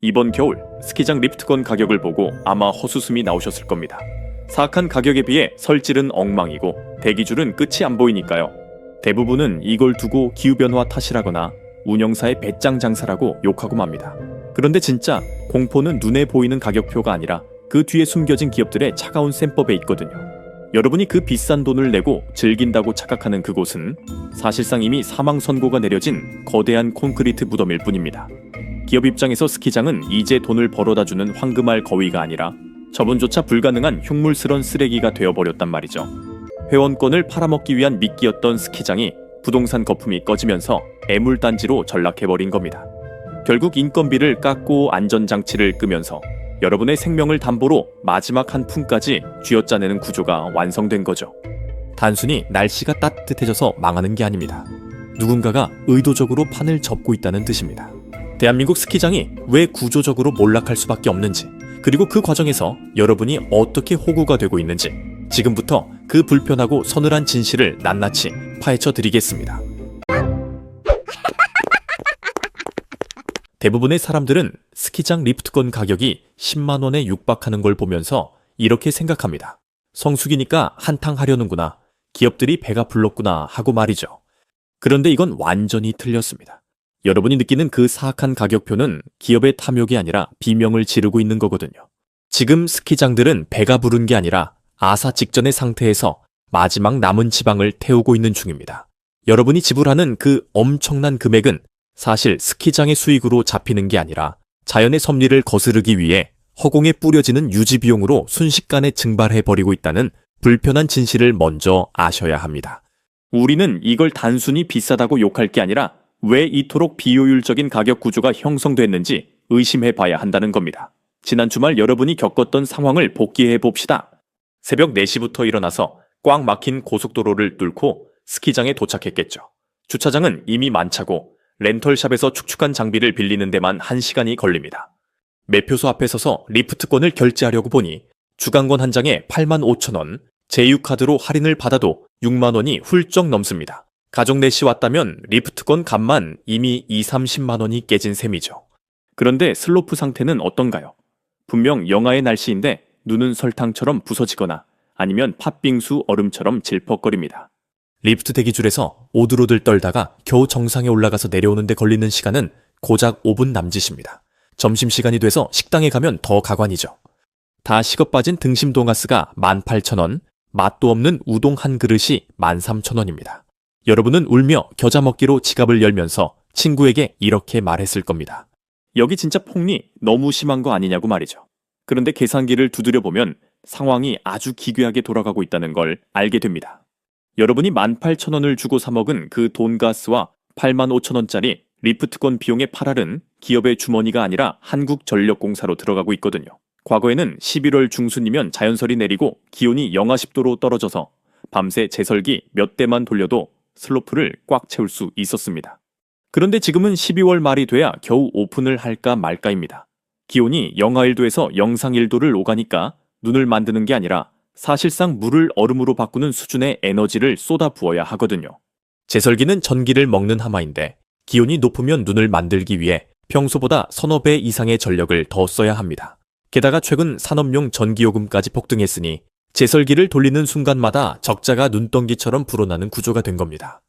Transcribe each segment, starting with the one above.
이번 겨울 스키장 리프트권 가격을 보고 아마 헛웃음이 나오셨을 겁니다. 사악한 가격에 비해 설질은 엉망이고 대기줄은 끝이 안 보이니까요. 대부분은 이걸 두고 기후변화 탓이라거나 운영사의 배짱 장사라고 욕하고 맙니다. 그런데 진짜 공포는 눈에 보이는 가격표가 아니라 그 뒤에 숨겨진 기업들의 차가운 셈법에 있거든요. 여러분이 그 비싼 돈을 내고 즐긴다고 착각하는 그곳은 사실상 이미 사망 선고가 내려진 거대한 콘크리트 무덤일 뿐입니다. 기업 입장에서 스키장은 이제 돈을 벌어다주는 황금알 거위가 아니라 처분조차 불가능한 흉물스런 쓰레기가 되어버렸단 말이죠. 회원권을 팔아먹기 위한 미끼였던 스키장이 부동산 거품이 꺼지면서 애물단지로 전락해버린 겁니다. 결국 인건비를 깎고 안전장치를 끄면서 여러분의 생명을 담보로 마지막 한 푼까지 쥐어짜내는 구조가 완성된 거죠. 단순히 날씨가 따뜻해져서 망하는 게 아닙니다. 누군가가 의도적으로 판을 접고 있다는 뜻입니다. 대한민국 스키장이 왜 구조적으로 몰락할 수밖에 없는지, 그리고 그 과정에서 여러분이 어떻게 호구가 되고 있는지 지금부터 그 불편하고 서늘한 진실을 낱낱이 파헤쳐 드리겠습니다. 대부분의 사람들은 스키장 리프트권 가격이 10만 원에 육박하는 걸 보면서 이렇게 생각합니다. 성수기니까 한탕 하려는구나. 기업들이 배가 불렀구나 하고 말이죠. 그런데 이건 완전히 틀렸습니다. 여러분이 느끼는 그 사악한 가격표는 기업의 탐욕이 아니라 비명을 지르고 있는 거거든요. 지금 스키장들은 배가 부른 게 아니라 아사 직전의 상태에서 마지막 남은 지방을 태우고 있는 중입니다. 여러분이 지불하는 그 엄청난 금액은 사실 스키장의 수익으로 잡히는 게 아니라 자연의 섭리를 거스르기 위해 허공에 뿌려지는 유지비용으로 순식간에 증발해버리고 있다는 불편한 진실을 먼저 아셔야 합니다. 우리는 이걸 단순히 비싸다고 욕할 게 아니라 왜 이토록 비효율적인 가격 구조가 형성됐는지 의심해 봐야 한다는 겁니다. 지난 주말 여러분이 겪었던 상황을 복기해 봅시다. 새벽 4시부터 일어나서 꽉 막힌 고속도로를 뚫고 스키장에 도착했겠죠. 주차장은 이미 만차고 렌털샵에서 축축한 장비를 빌리는 데만 1시간이 걸립니다. 매표소 앞에 서서 리프트권을 결제하려고 보니 주간권 한 장에 85,000원, 제휴카드로 할인을 받아도 6만 원이 훌쩍 넘습니다. 가족 넷이 왔다면 리프트권 값만 이미 20-30만 원이 깨진 셈이죠. 그런데 슬로프 상태는 어떤가요? 분명 영하의 날씨인데 눈은 설탕처럼 부서지거나 아니면 팥빙수 얼음처럼 질퍽거립니다. 리프트 대기줄에서 오들오들 떨다가 겨우 정상에 올라가서 내려오는데 걸리는 시간은 고작 5분 남짓입니다. 점심시간이 돼서 식당에 가면 더 가관이죠. 다 식어 빠진 등심 돈가스가 18,000원, 맛도 없는 우동 한 그릇이 13,000원입니다. 여러분은 울며 겨자 먹기로 지갑을 열면서 친구에게 이렇게 말했을 겁니다. 여기 진짜 폭리 너무 심한 거 아니냐고 말이죠. 그런데 계산기를 두드려보면 상황이 아주 기괴하게 돌아가고 있다는 걸 알게 됩니다. 여러분이 18,000원을 주고 사먹은 그 돈가스와 85,000원짜리 리프트권 비용의 8할은 기업의 주머니가 아니라 한국전력공사로 들어가고 있거든요. 과거에는 11월 중순이면 자연설이 내리고 기온이 영하 10도로 떨어져서 밤새 제설기 몇 대만 돌려도 슬로프를 꽉 채울 수 있었습니다. 그런데 지금은 12월 말이 돼야 겨우 오픈을 할까 말까입니다. 기온이 영하 1도에서 영상 1도를 오가니까 눈을 만드는 게 아니라 사실상 물을 얼음으로 바꾸는 수준의 에너지를 쏟아 부어야 하거든요. 제설기는 전기를 먹는 하마인데 기온이 높으면 눈을 만들기 위해 평소보다 서너 배 이상의 전력을 더 써야 합니다. 게다가 최근 산업용 전기요금까지 폭등했으니 제설기를 돌리는 순간마다 적자가 눈덩이처럼 불어나는 구조가 된 겁니다.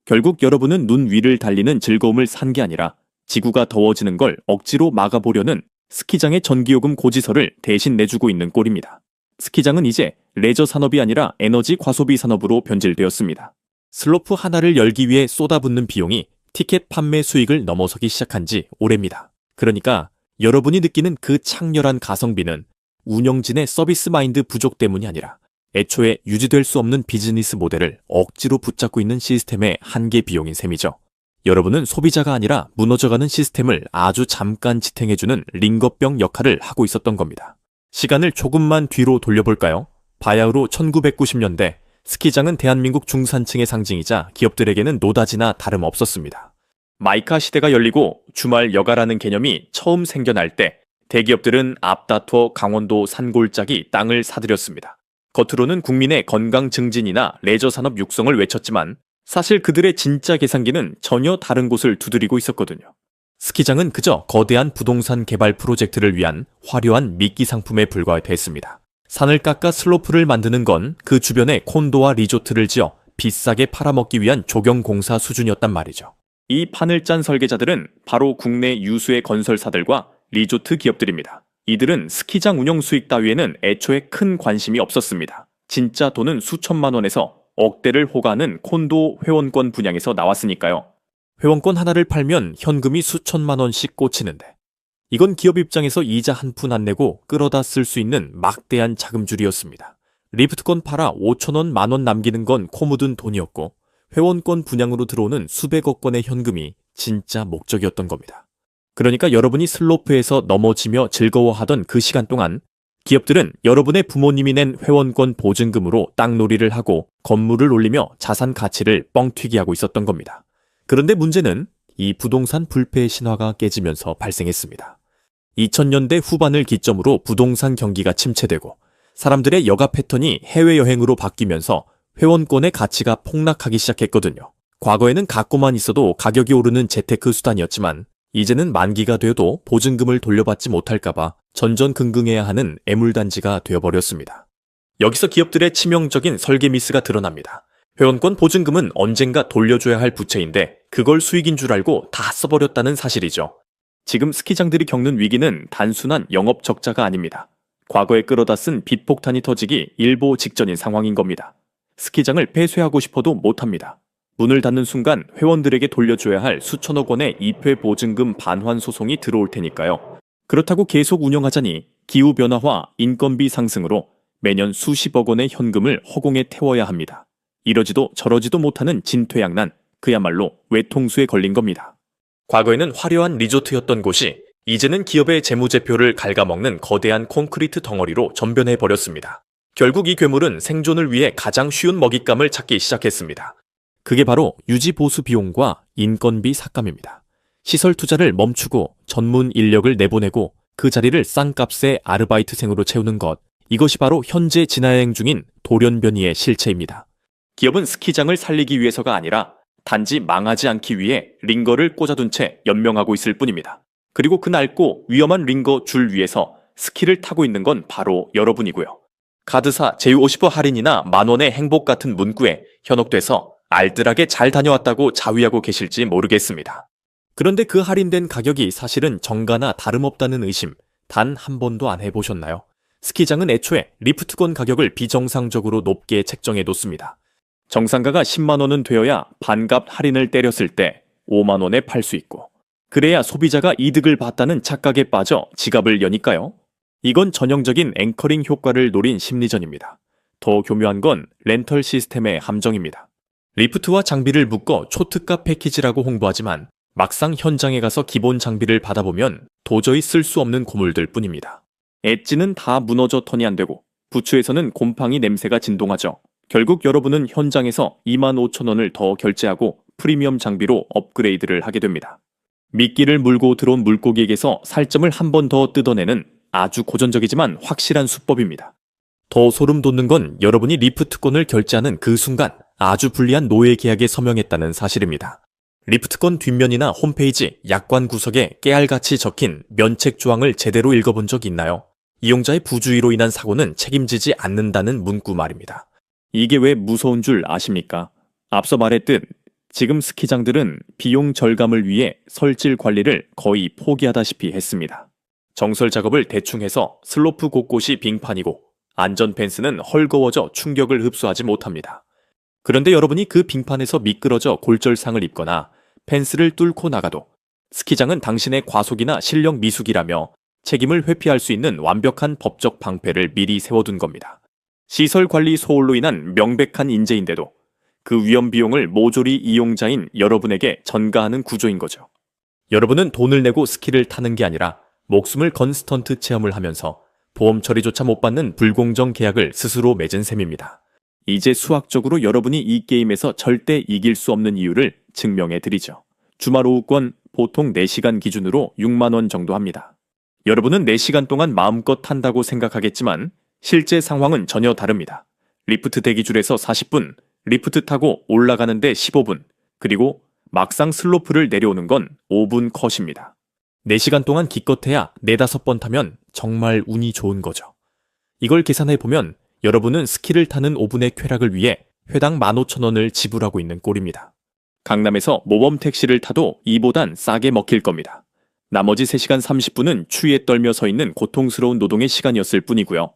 결국 여러분은 눈 위를 달리는 즐거움을 산 게 아니라 지구가 더워지는 걸 억지로 막아보려는 스키장의 전기요금 고지서를 대신 내주고 있는 꼴입니다. 스키장은 이제 레저 산업이 아니라 에너지 과소비 산업으로 변질되었습니다. 슬로프 하나를 열기 위해 쏟아붓는 비용이 티켓 판매 수익을 넘어서기 시작한 지 오래입니다. 그러니까 여러분이 느끼는 그 창렬한 가성비는 운영진의 서비스 마인드 부족 때문이 아니라 애초에 유지될 수 없는 비즈니스 모델을 억지로 붙잡고 있는 시스템의 한계 비용인 셈이죠. 여러분은 소비자가 아니라 무너져가는 시스템을 아주 잠깐 지탱해주는 링거병 역할을 하고 있었던 겁니다. 시간을 조금만 뒤로 돌려볼까요? 바야흐로 1990년대 스키장은 대한민국 중산층의 상징이자 기업들에게는 노다지나 다름없었습니다. 마이카 시대가 열리고 주말 여가라는 개념이 처음 생겨날 때 대기업들은 앞다퉈 강원도 산골짜기 땅을 사들였습니다. 겉으로는 국민의 건강 증진이나 레저 산업 육성을 외쳤지만 사실 그들의 진짜 계산기는 전혀 다른 곳을 두드리고 있었거든요. 스키장은 그저 거대한 부동산 개발 프로젝트를 위한 화려한 미끼 상품에 불과했습니다. 산을 깎아 슬로프를 만드는 건 그 주변에 콘도와 리조트를 지어 비싸게 팔아먹기 위한 조경공사 수준이었단 말이죠. 이 판을 짠 설계자들은 바로 국내 유수의 건설사들과 리조트 기업들입니다. 이들은 스키장 운영 수익 따위에는 애초에 큰 관심이 없었습니다. 진짜 돈은 수천만 원에서 억대를 호가하는 콘도 회원권 분양에서 나왔으니까요. 회원권 하나를 팔면 현금이 수천만 원씩 꽂히는데 이건 기업 입장에서 이자 한 푼 안 내고 끌어다 쓸 수 있는 막대한 자금줄이었습니다. 리프트권 팔아 5천 원, 만 원 남기는 건 코 묻은 돈이었고 회원권 분양으로 들어오는 수백억 원의 현금이 진짜 목적이었던 겁니다. 그러니까 여러분이 슬로프에서 넘어지며 즐거워하던 그 시간 동안 기업들은 여러분의 부모님이 낸 회원권 보증금으로 땅놀이를 하고 건물을 올리며 자산 가치를 뻥튀기하고 있었던 겁니다. 그런데 문제는 이 부동산 불패의 신화가 깨지면서 발생했습니다. 2000년대 후반을 기점으로 부동산 경기가 침체되고 사람들의 여가 패턴이 해외여행으로 바뀌면서 회원권의 가치가 폭락하기 시작했거든요. 과거에는 갖고만 있어도 가격이 오르는 재테크 수단이었지만 이제는 만기가 되어도 보증금을 돌려받지 못할까봐 전전긍긍해야 하는 애물단지가 되어버렸습니다. 여기서 기업들의 치명적인 설계 미스가 드러납니다. 회원권 보증금은 언젠가 돌려줘야 할 부채인데 그걸 수익인 줄 알고 다 써버렸다는 사실이죠. 지금 스키장들이 겪는 위기는 단순한 영업 적자가 아닙니다. 과거에 끌어다 쓴 빚 폭탄이 터지기 일보 직전인 상황인 겁니다. 스키장을 폐쇄하고 싶어도 못합니다. 문을 닫는 순간 회원들에게 돌려줘야 할 수천억 원의 입회 보증금 반환 소송이 들어올 테니까요. 그렇다고 계속 운영하자니 기후변화와 인건비 상승으로 매년 수십억 원의 현금을 허공에 태워야 합니다. 이러지도 저러지도 못하는 진퇴양난, 그야말로 외통수에 걸린 겁니다. 과거에는 화려한 리조트였던 곳이 이제는 기업의 재무제표를 갉아먹는 거대한 콘크리트 덩어리로 전변해버렸습니다. 결국 이 괴물은 생존을 위해 가장 쉬운 먹잇감을 찾기 시작했습니다. 그게 바로 유지보수 비용과 인건비 삭감입니다. 시설 투자를 멈추고 전문 인력을 내보내고 그 자리를 싼 값에 아르바이트생으로 채우는 것, 이것이 바로 현재 진화여행 중인 돌연변이의 실체입니다. 기업은 스키장을 살리기 위해서가 아니라 단지 망하지 않기 위해 링거를 꽂아둔 채 연명하고 있을 뿐입니다. 그리고 그 낡고 위험한 링거 줄 위에서 스키를 타고 있는 건 바로 여러분이고요. 카드사 제휴50% 할인이나 만원의 행복 같은 문구에 현혹돼서 알뜰하게 잘 다녀왔다고 자위하고 계실지 모르겠습니다. 그런데 그 할인된 가격이 사실은 정가나 다름없다는 의심 단 한 번도 안 해보셨나요? 스키장은 애초에 리프트권 가격을 비정상적으로 높게 책정해 놓습니다. 정상가가 10만 원은 되어야 반값 할인을 때렸을 때 5만 원에 팔 수 있고 그래야 소비자가 이득을 봤다는 착각에 빠져 지갑을 여니까요. 이건 전형적인 앵커링 효과를 노린 심리전입니다. 더 교묘한 건 렌털 시스템의 함정입니다. 리프트와 장비를 묶어 초특가 패키지라고 홍보하지만 막상 현장에 가서 기본 장비를 받아보면 도저히 쓸 수 없는 고물들 뿐입니다. 엣지는 다 무너져 턴이 안 되고 부츠에서는 곰팡이 냄새가 진동하죠. 결국 여러분은 현장에서 2만 5천 원을 더 결제하고 프리미엄 장비로 업그레이드를 하게 됩니다. 미끼를 물고 들어온 물고기에게서 살점을 한 번 더 뜯어내는 아주 고전적이지만 확실한 수법입니다. 더 소름 돋는 건 여러분이 리프트권을 결제하는 그 순간 아주 불리한 노예 계약에 서명했다는 사실입니다. 리프트권 뒷면이나 홈페이지, 약관 구석에 깨알같이 적힌 면책 조항을 제대로 읽어본 적 있나요? 이용자의 부주의로 인한 사고는 책임지지 않는다는 문구 말입니다. 이게 왜 무서운 줄 아십니까? 앞서 말했듯 지금 스키장들은 비용 절감을 위해 설질 관리를 거의 포기하다시피 했습니다. 정설 작업을 대충 해서 슬로프 곳곳이 빙판이고 안전 펜스는 헐거워져 충격을 흡수하지 못합니다. 그런데 여러분이 그 빙판에서 미끄러져 골절상을 입거나 펜스를 뚫고 나가도 스키장은 당신의 과속이나 실력 미숙이라며 책임을 회피할 수 있는 완벽한 법적 방패를 미리 세워둔 겁니다. 시설관리 소홀로 인한 명백한 인재인데도 그 위험 비용을 모조리 이용자인 여러분에게 전가하는 구조인 거죠. 여러분은 돈을 내고 스키를 타는 게 아니라 목숨을 건 스턴트 체험을 하면서 보험 처리조차 못 받는 불공정 계약을 스스로 맺은 셈입니다. 이제 수학적으로 여러분이 이 게임에서 절대 이길 수 없는 이유를 증명해 드리죠. 주말 오후권 보통 4시간 기준으로 6만 원 정도 합니다. 여러분은 4시간 동안 마음껏 탄다고 생각하겠지만 실제 상황은 전혀 다릅니다. 리프트 대기줄에서 40분, 리프트 타고 올라가는데 15분, 그리고 막상 슬로프를 내려오는 건 5분 컷입니다. 4시간 동안 기껏해야 4~5번 타면 정말 운이 좋은 거죠. 이걸 계산해보면 여러분은 스키를 타는 5분의 쾌락을 위해 회당 15,000원을 지불하고 있는 꼴입니다. 강남에서 모범 택시를 타도 이보단 싸게 먹힐 겁니다. 나머지 3시간 30분은 추위에 떨며 서 있는 고통스러운 노동의 시간이었을 뿐이고요.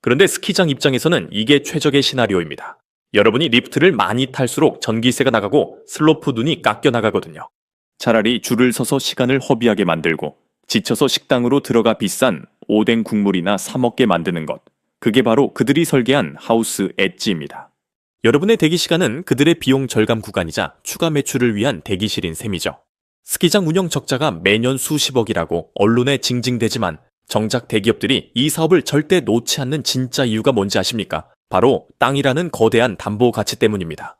그런데 스키장 입장에서는 이게 최적의 시나리오입니다. 여러분이 리프트를 많이 탈수록 전기세가 나가고 슬로프 눈이 깎여 나가거든요. 차라리 줄을 서서 시간을 허비하게 만들고 지쳐서 식당으로 들어가 비싼 오뎅 국물이나 사 먹게 만드는 것. 그게 바로 그들이 설계한 하우스 엣지입니다. 여러분의 대기 시간은 그들의 비용 절감 구간이자 추가 매출을 위한 대기실인 셈이죠. 스키장 운영 적자가 매년 수십억이라고 언론에 징징대지만 정작 대기업들이 이 사업을 절대 놓지 않는 진짜 이유가 뭔지 아십니까? 바로 땅이라는 거대한 담보 가치 때문입니다.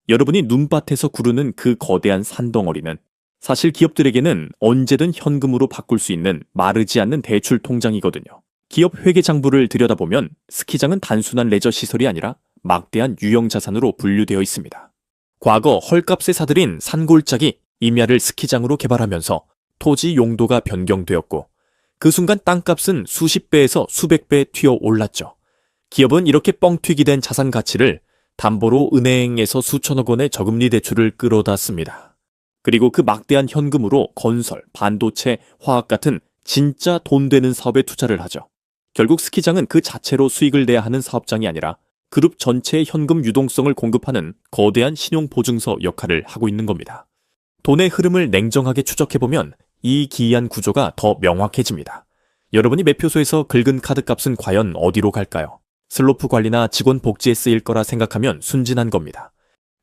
여러분이 눈밭에서 구르는 그 거대한 산덩어리는 사실 기업들에게는 언제든 현금으로 바꿀 수 있는 마르지 않는 대출 통장이거든요. 기업 회계장부를 들여다보면 스키장은 단순한 레저 시설이 아니라 막대한 유형자산으로 분류되어 있습니다. 과거 헐값에 사들인 산골짜기 임야를 스키장으로 개발하면서 토지 용도가 변경되었고 그 순간 땅값은 수십 배에서 수백 배 튀어 올랐죠. 기업은 이렇게 뻥튀기 된 자산 가치를 담보로 은행에서 수천억 원의 저금리 대출을 끌어다 씁니다. 그리고 그 막대한 현금으로 건설, 반도체, 화학 같은 진짜 돈 되는 사업에 투자를 하죠. 결국 스키장은 그 자체로 수익을 내야 하는 사업장이 아니라 그룹 전체의 현금 유동성을 공급하는 거대한 신용보증서 역할을 하고 있는 겁니다. 돈의 흐름을 냉정하게 추적해보면 이 기이한 구조가 더 명확해집니다. 여러분이 매표소에서 긁은 카드값은 과연 어디로 갈까요? 슬로프 관리나 직원 복지에 쓰일 거라 생각하면 순진한 겁니다.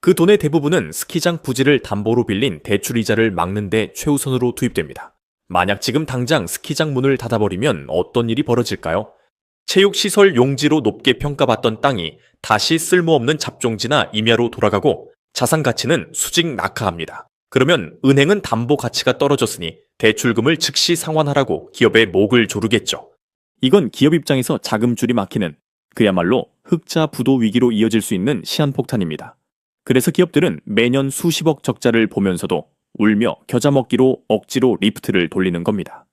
그 돈의 대부분은 스키장 부지를 담보로 빌린 대출이자를 막는 데 최우선으로 투입됩니다. 만약 지금 당장 스키장 문을 닫아버리면 어떤 일이 벌어질까요? 체육시설 용지로 높게 평가받던 땅이 다시 쓸모없는 잡종지나 임야로 돌아가고 자산 가치는 수직 낙하합니다. 그러면 은행은 담보 가치가 떨어졌으니 대출금을 즉시 상환하라고 기업의 목을 조르겠죠. 이건 기업 입장에서 자금줄이 막히는 그야말로 흑자 부도 위기로 이어질 수 있는 시한폭탄입니다. 그래서 기업들은 매년 수십억 적자를 보면서도 울며 겨자 먹기로 억지로 리프트를 돌리는 겁니다.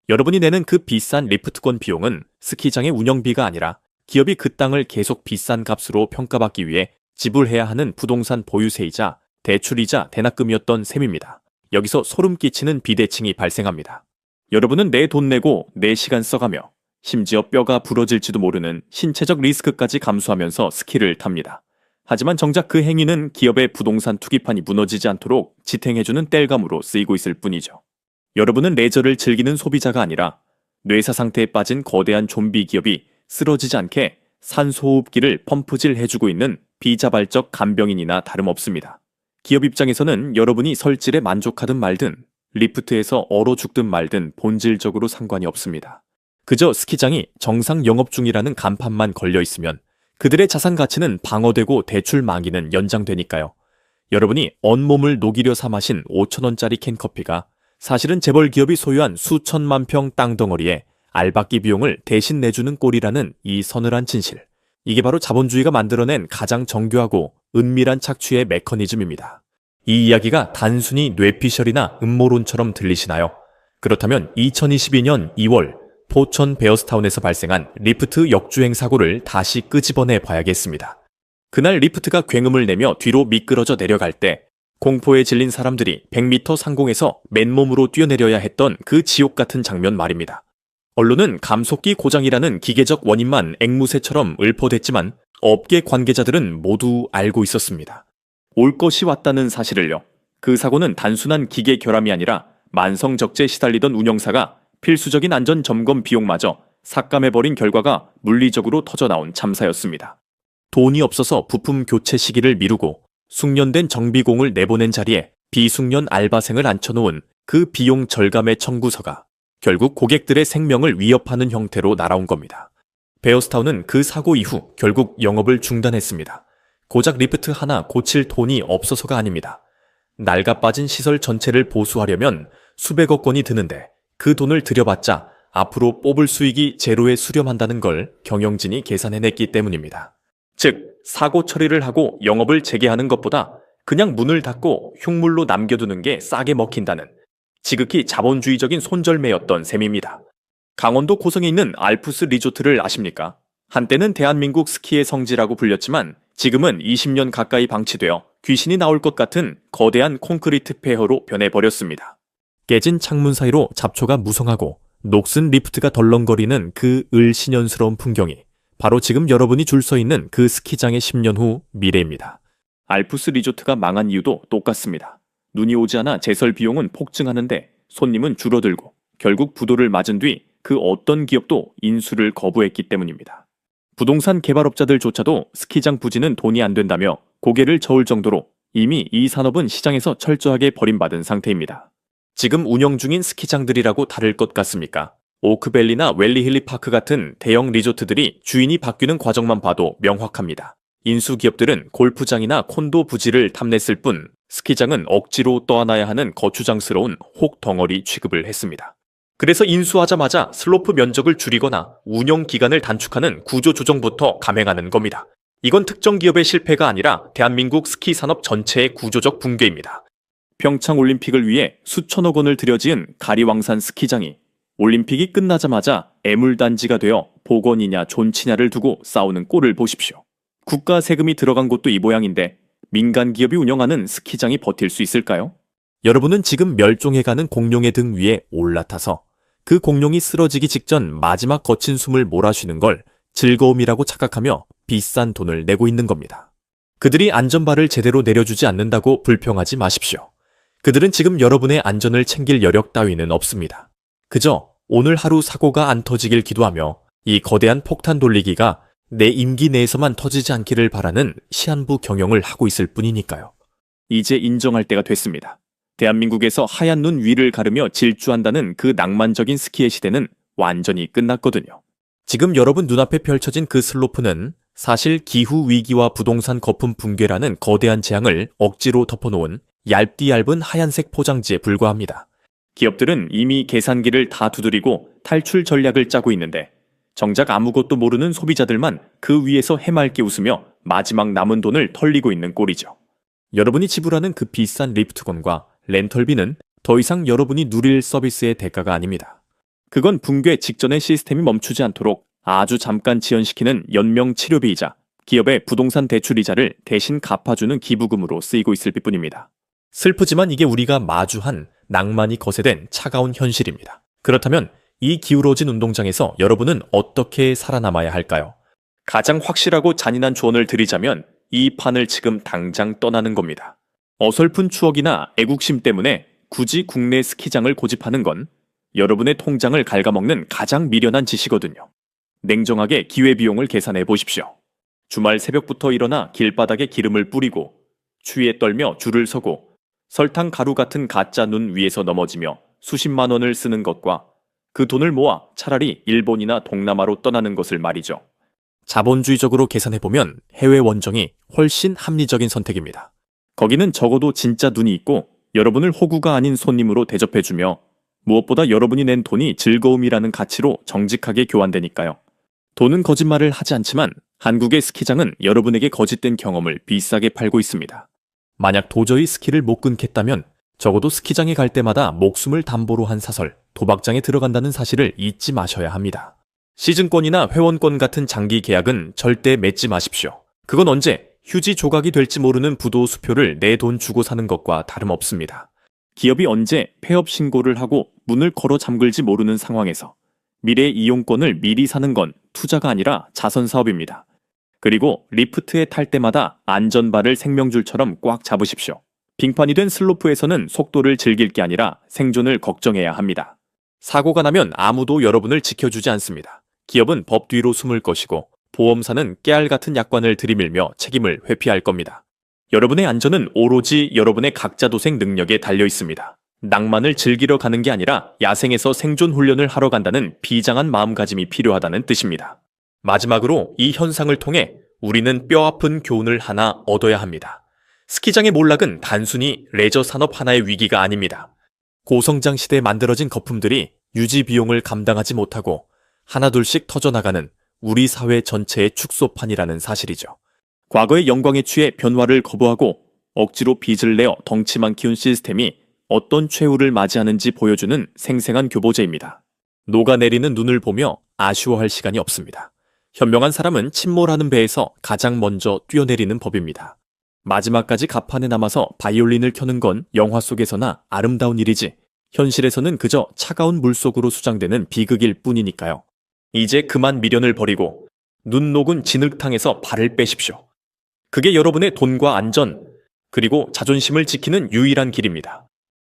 여러분이 내는 그 비싼 리프트권 비용은 스키장의 운영비가 아니라 기업이 그 땅을 계속 비싼 값으로 평가받기 위해 지불해야 하는 부동산 보유세이자 대출이자 대납금이었던 셈입니다. 여기서 소름 끼치는 비대칭이 발생합니다. 여러분은 내 돈 내고 내 시간 써가며 심지어 뼈가 부러질지도 모르는 신체적 리스크까지 감수하면서 스키를 탑니다. 하지만 정작 그 행위는 기업의 부동산 투기판이 무너지지 않도록 지탱해주는 땔감으로 쓰이고 있을 뿐이죠. 여러분은 레저를 즐기는 소비자가 아니라 뇌사 상태에 빠진 거대한 좀비 기업이 쓰러지지 않게 산소호흡기를 펌프질 해주고 있는 비자발적 간병인이나 다름없습니다. 기업 입장에서는 여러분이 설질에 만족하든 말든 리프트에서 얼어 죽든 말든 본질적으로 상관이 없습니다. 그저 스키장이 정상 영업 중이라는 간판만 걸려 있으면 그들의 자산 가치는 방어되고 대출 만기는 연장되니까요. 여러분이 온몸을 녹이려 사 마신 5,000원짜리 캔커피가 사실은 재벌 기업이 소유한 수천만 평 땅덩어리에 알박기 비용을 대신 내주는 꼴이라는 이 서늘한 진실. 이게 바로 자본주의가 만들어낸 가장 정교하고 은밀한 착취의 메커니즘입니다. 이 이야기가 단순히 뇌피셜이나 음모론처럼 들리시나요? 그렇다면 2022년 2월 포천 베어스타운에서 발생한 리프트 역주행 사고를 다시 끄집어내 봐야겠습니다. 그날 리프트가 굉음을 내며 뒤로 미끄러져 내려갈 때 공포에 질린 사람들이 100m 상공에서 맨몸으로 뛰어내려야 했던 그 지옥 같은 장면 말입니다. 언론은 감속기 고장이라는 기계적 원인만 앵무새처럼 읊어댔지만 업계 관계자들은 모두 알고 있었습니다. 올 것이 왔다는 사실을요. 그 사고는 단순한 기계 결함이 아니라 만성적재에 시달리던 운영사가 필수적인 안전 점검 비용마저 삭감해버린 결과가 물리적으로 터져나온 참사였습니다. 돈이 없어서 부품 교체 시기를 미루고 숙련된 정비공을 내보낸 자리에 비숙련 알바생을 앉혀놓은 그 비용 절감의 청구서가 결국 고객들의 생명을 위협하는 형태로 날아온 겁니다. 베어스타운은 그 사고 이후 결국 영업을 중단했습니다. 고작 리프트 하나 고칠 돈이 없어서가 아닙니다. 낡아빠진 시설 전체를 보수하려면 수백억 원이 드는데 그 돈을 들여봤자 앞으로 뽑을 수익이 제로에 수렴한다는 걸 경영진이 계산해냈기 때문입니다. 즉, 사고 처리를 하고 영업을 재개하는 것보다 그냥 문을 닫고 흉물로 남겨두는 게 싸게 먹힌다는 지극히 자본주의적인 손절매였던 셈입니다. 강원도 고성에 있는 알프스 리조트를 아십니까? 한때는 대한민국 스키의 성지라고 불렸지만 지금은 20년 가까이 방치되어 귀신이 나올 것 같은 거대한 콘크리트 폐허로 변해버렸습니다. 깨진 창문 사이로 잡초가 무성하고 녹슨 리프트가 덜렁거리는 그 을신연스러운 풍경이 바로 지금 여러분이 줄 서 있는 그 스키장의 10년 후 미래입니다. 알프스 리조트가 망한 이유도 똑같습니다. 눈이 오지 않아 제설 비용은 폭증하는데 손님은 줄어들고 결국 부도를 맞은 뒤 그 어떤 기업도 인수를 거부했기 때문입니다. 부동산 개발업자들조차도 스키장 부지는 돈이 안 된다며 고개를 저을 정도로 이미 이 산업은 시장에서 철저하게 버림받은 상태입니다. 지금 운영 중인 스키장들이라고 다를 것 같습니까? 오크밸리나 웰리힐리파크 같은 대형 리조트들이 주인이 바뀌는 과정만 봐도 명확합니다. 인수기업들은 골프장이나 콘도 부지를 탐냈을 뿐 스키장은 억지로 떠안아야 하는 거추장스러운 혹 덩어리 취급을 했습니다. 그래서 인수하자마자 슬로프 면적을 줄이거나 운영 기간을 단축하는 구조조정부터 감행하는 겁니다. 이건 특정 기업의 실패가 아니라 대한민국 스키 산업 전체의 구조적 붕괴입니다. 평창올림픽을 위해 수천억 원을 들여 지은 가리왕산 스키장이 올림픽이 끝나자마자 애물단지가 되어 복원이냐 존치냐를 두고 싸우는 꼴을 보십시오. 국가 세금이 들어간 곳도 이 모양인데 민간 기업이 운영하는 스키장이 버틸 수 있을까요? 여러분은 지금 멸종해가는 공룡의 등 위에 올라타서 그 공룡이 쓰러지기 직전 마지막 거친 숨을 몰아쉬는 걸 즐거움이라고 착각하며 비싼 돈을 내고 있는 겁니다. 그들이 안전바를 제대로 내려주지 않는다고 불평하지 마십시오. 그들은 지금 여러분의 안전을 챙길 여력 따위는 없습니다. 그저 오늘 하루 사고가 안 터지길 기도하며 이 거대한 폭탄 돌리기가 내 임기 내에서만 터지지 않기를 바라는 시한부 경영을 하고 있을 뿐이니까요. 이제 인정할 때가 됐습니다. 대한민국에서 하얀 눈 위를 가르며 질주한다는 그 낭만적인 스키의 시대는 완전히 끝났거든요. 지금 여러분 눈앞에 펼쳐진 그 슬로프는 사실 기후위기와 부동산 거품 붕괴라는 거대한 재앙을 억지로 덮어놓은 얇디 얇은 하얀색 포장지에 불과합니다. 기업들은 이미 계산기를 다 두드리고 탈출 전략을 짜고 있는데 정작 아무것도 모르는 소비자들만 그 위에서 해맑게 웃으며 마지막 남은 돈을 털리고 있는 꼴이죠. 여러분이 지불하는 그 비싼 리프트권과 렌털비는 더 이상 여러분이 누릴 서비스의 대가가 아닙니다. 그건 붕괴 직전의 시스템이 멈추지 않도록 아주 잠깐 지연시키는 연명 치료비이자 기업의 부동산 대출이자를 대신 갚아주는 기부금으로 쓰이고 있을 뿐입니다. 슬프지만 이게 우리가 마주한 낭만이 거세된 차가운 현실입니다. 그렇다면 이 기울어진 운동장에서 여러분은 어떻게 살아남아야 할까요? 가장 확실하고 잔인한 조언을 드리자면 이 판을 지금 당장 떠나는 겁니다. 어설픈 추억이나 애국심 때문에 굳이 국내 스키장을 고집하는 건 여러분의 통장을 갉아먹는 가장 미련한 짓이거든요. 냉정하게 기회비용을 계산해 보십시오. 주말 새벽부터 일어나 길바닥에 기름을 뿌리고 추위에 떨며 줄을 서고 설탕 가루 같은 가짜 눈 위에서 넘어지며 수십만 원을 쓰는 것과 그 돈을 모아 차라리 일본이나 동남아로 떠나는 것을 말이죠. 자본주의적으로 계산해보면 해외 원정이 훨씬 합리적인 선택입니다. 거기는 적어도 진짜 눈이 있고 여러분을 호구가 아닌 손님으로 대접해주며 무엇보다 여러분이 낸 돈이 즐거움이라는 가치로 정직하게 교환되니까요. 돈은 거짓말을 하지 않지만 한국의 스키장은 여러분에게 거짓된 경험을 비싸게 팔고 있습니다. 만약 도저히 스키를 못 끊겠다면 적어도 스키장에 갈 때마다 목숨을 담보로 한 사설, 도박장에 들어간다는 사실을 잊지 마셔야 합니다. 시즌권이나 회원권 같은 장기 계약은 절대 맺지 마십시오. 그건 언제 휴지 조각이 될지 모르는 부도 수표를 내 돈 주고 사는 것과 다름없습니다. 기업이 언제 폐업 신고를 하고 문을 걸어 잠글지 모르는 상황에서 미래 이용권을 미리 사는 건 투자가 아니라 자선 사업입니다. 그리고 리프트에 탈 때마다 안전바를 생명줄처럼 꽉 잡으십시오. 빙판이 된 슬로프에서는 속도를 즐길 게 아니라 생존을 걱정해야 합니다. 사고가 나면 아무도 여러분을 지켜주지 않습니다. 기업은 법 뒤로 숨을 것이고 보험사는 깨알 같은 약관을 들이밀며 책임을 회피할 겁니다. 여러분의 안전은 오로지 여러분의 각자 도생 능력에 달려 있습니다. 낭만을 즐기러 가는 게 아니라 야생에서 생존 훈련을 하러 간다는 비장한 마음가짐이 필요하다는 뜻입니다. 마지막으로 이 현상을 통해 우리는 뼈아픈 교훈을 하나 얻어야 합니다. 스키장의 몰락은 단순히 레저 산업 하나의 위기가 아닙니다. 고성장 시대에 만들어진 거품들이 유지 비용을 감당하지 못하고 하나둘씩 터져나가는 우리 사회 전체의 축소판이라는 사실이죠. 과거의 영광에 취해 변화를 거부하고 억지로 빚을 내어 덩치만 키운 시스템이 어떤 최후를 맞이하는지 보여주는 생생한 교보제입니다. 녹아내리는 눈을 보며 아쉬워할 시간이 없습니다. 현명한 사람은 침몰하는 배에서 가장 먼저 뛰어내리는 법입니다. 마지막까지 갑판에 남아서 바이올린을 켜는 건 영화 속에서나 아름다운 일이지 현실에서는 그저 차가운 물속으로 수장되는 비극일 뿐이니까요. 이제 그만 미련을 버리고 눈 녹은 진흙탕에서 발을 빼십시오. 그게 여러분의 돈과 안전, 그리고 자존심을 지키는 유일한 길입니다.